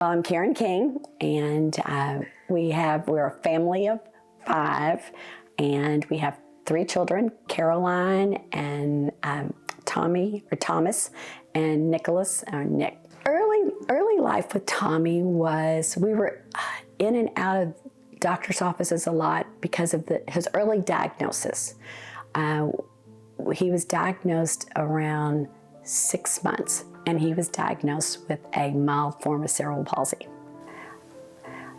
I'm Karen King, and we're a family of 5, and we have 3 children: Caroline and Thomas, and Nicholas, Nick. Early life with Tommy was we were in and out of doctor's offices a lot because of his early diagnosis. He was diagnosed around 6 months, and he was diagnosed with a mild form of cerebral palsy.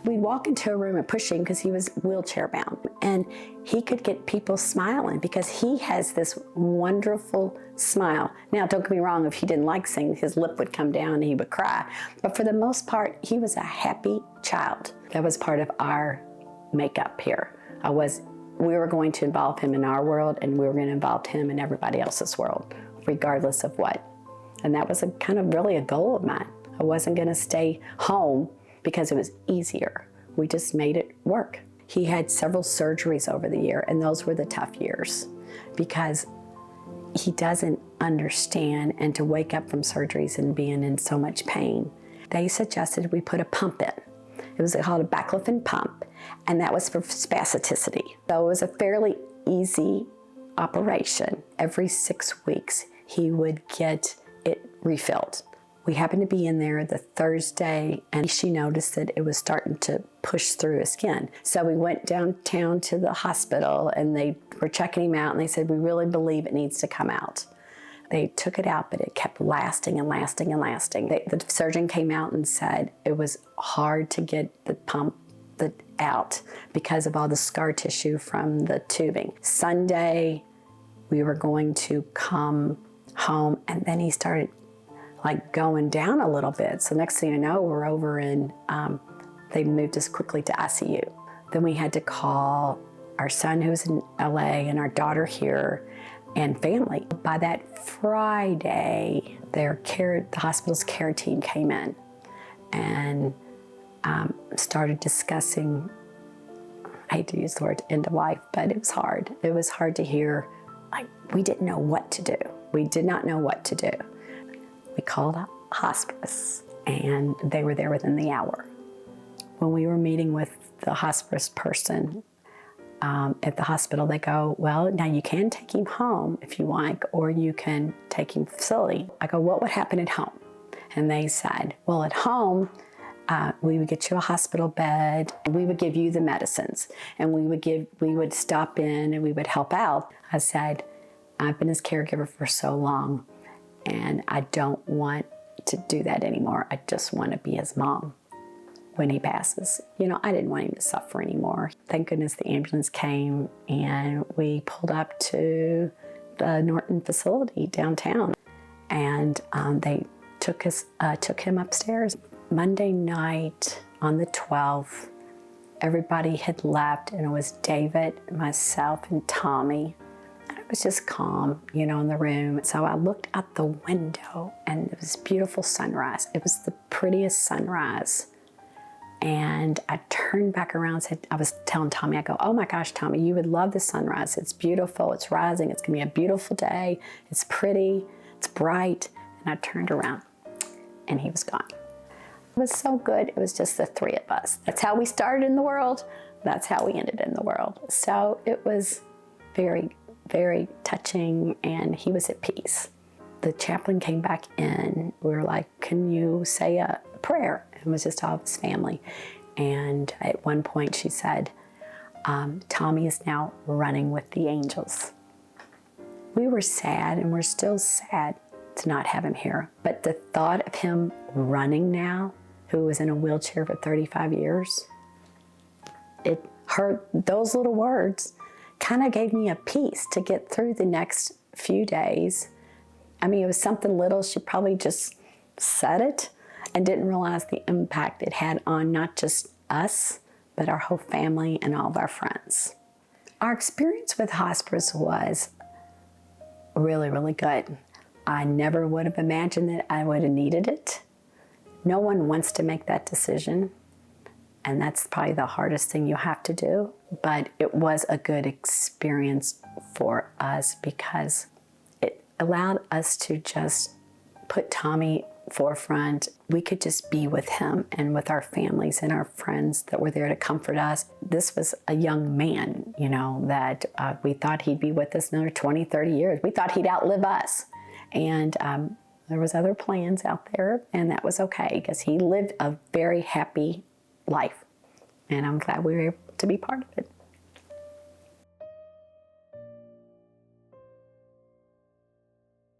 We'd walk into a room and push him because he was wheelchair bound, and he could get people smiling because he has this wonderful smile. Now, don't get me wrong, if he didn't like singing, his lip would come down and he would cry. But for the most part, he was a happy child. That was part of our makeup here. We were going to involve him in our world, and we were going to involve him in everybody else's world, regardless of what. And that was really a goal of mine. I wasn't going to stay home because it was easier. We just made it work. He had several surgeries over the year, and those were the tough years because he doesn't understand, and to wake up from surgeries and being in so much pain. They suggested we put a pump in. It was called a baclofen pump, and that was for spasticity. So it was a fairly easy operation. Every 6 weeks, he would get it refilled. We happened to be in there the Thursday, and she noticed that it was starting to push through his skin. So we went downtown to the hospital, and they were checking him out, and they said, "We really believe it needs to come out." They took it out, but it kept lasting and lasting and lasting. The surgeon came out and said it was hard to get the pump out because of all the scar tissue from the tubing. Sunday, we were going to come home, and then he started going down a little bit. So next thing you know, we're over in, they moved us quickly to ICU. Then we had to call our son who's in LA and our daughter here and family. By that Friday, the hospital's care team came in and started discussing, I hate to use the word end of life, but it was hard. It was hard to hear, we didn't know what to do. We did not know what to do. We called a hospice, and they were there within the hour. When we were meeting with the hospice person at the hospital, they go, "Well, now you can take him home if you like, or you can take him to the facility." I go, "What would happen at home?" And they said, "Well, at home, we would get you a hospital bed, and we would give you the medicines, and we would stop in and we would help out." I said, "I've been his caregiver for so long, and I don't want to do that anymore. I just want to be his mom when he passes." I didn't want him to suffer anymore. Thank goodness the ambulance came, and we pulled up to the Norton facility downtown, and they took him upstairs. Monday night on the 12th, everybody had left, and it was David, myself, and Tommy. It was just calm, in the room. So I looked out the window, and it was beautiful sunrise. It was the prettiest sunrise. And I turned back around and said, I was telling Tommy, I go, "Oh my gosh, Tommy, you would love the sunrise. It's beautiful, it's rising, it's gonna be a beautiful day. It's pretty, it's bright." And I turned around, and he was gone. It was so good. It was just the 3 of us. That's how we started in the world. That's how we ended in the world. So it was very, very touching, and he was at peace. The chaplain came back in. We were like, "Can you say a prayer?" It was just all of his family. And at one point she said, "Tommy is now running with the angels." We were sad, and we're still sad to not have him here. But the thought of him running now, who was in a wheelchair for 35 years, it hurt. Those little words kind of gave me a peace to get through the next few days. It was something little. She probably just said it and didn't realize the impact it had on not just us, but our whole family and all of our friends. Our experience with hospice was really, really good. I never would have imagined that I would have needed it. No one wants to make that decision, and that's probably the hardest thing you have to do. But it was a good experience for us because it allowed us to just put Tommy forefront, we could just be with him and with our families and our friends that were there to comfort us. This was a young man, that we thought he'd be with us another 20, 30 years. We thought he'd outlive us. And there was other plans out there, and that was okay because he lived a very happy life. And I'm glad we were able to be part of it.